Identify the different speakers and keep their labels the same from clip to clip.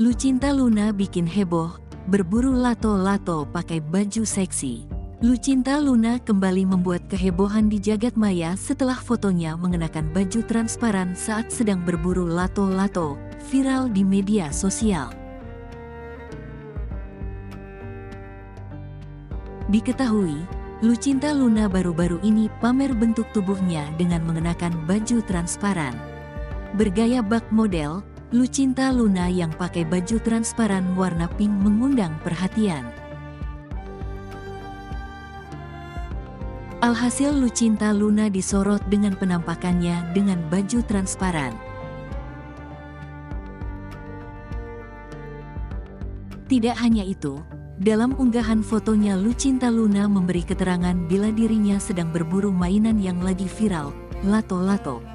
Speaker 1: Lucinta Luna bikin heboh, berburu lato-lato pakai baju seksi. Lucinta Luna kembali membuat kehebohan di jagat maya setelah fotonya mengenakan baju transparan saat sedang berburu lato-lato, viral di media sosial. Diketahui, Lucinta Luna baru-baru ini pamer bentuk tubuhnya dengan mengenakan baju transparan. Bergaya bak model, Lucinta Luna yang pakai baju transparan warna pink mengundang perhatian. Alhasil Lucinta Luna disorot dengan penampakannya dengan baju transparan. Tidak hanya itu, dalam unggahan fotonya Lucinta Luna memberi keterangan bila dirinya sedang berburu mainan yang lagi viral, lato-lato.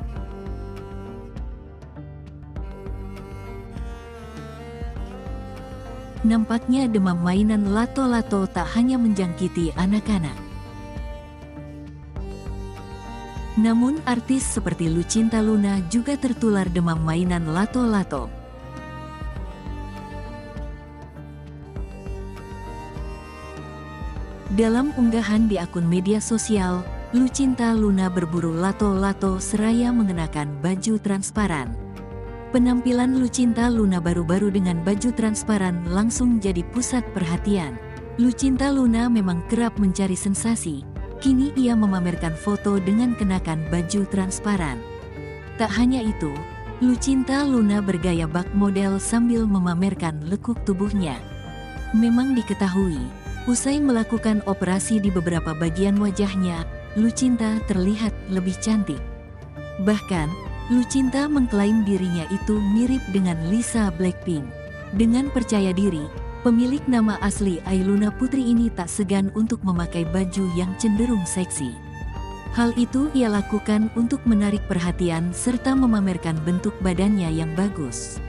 Speaker 1: Nampaknya demam mainan lato-lato tak hanya menjangkiti anak-anak. Namun artis seperti Lucinta Luna juga tertular demam mainan lato-lato. Dalam unggahan di akun media sosial, Lucinta Luna berburu lato-lato seraya mengenakan baju transparan. Penampilan Lucinta Luna baru-baru dengan baju transparan langsung jadi pusat perhatian. Lucinta Luna memang kerap mencari sensasi. Kini ia memamerkan foto dengan kenakan baju transparan. Tak hanya itu, Lucinta Luna bergaya bak model sambil memamerkan lekuk tubuhnya. Memang diketahui, usai melakukan operasi di beberapa bagian wajahnya, Lucinta terlihat lebih cantik. Bahkan, Lucinta mengklaim dirinya itu mirip dengan Lisa Blackpink. Dengan percaya diri, pemilik nama asli Ailuna Putri ini tak segan untuk memakai baju yang cenderung seksi. Hal itu ia lakukan untuk menarik perhatian serta memamerkan bentuk badannya yang bagus.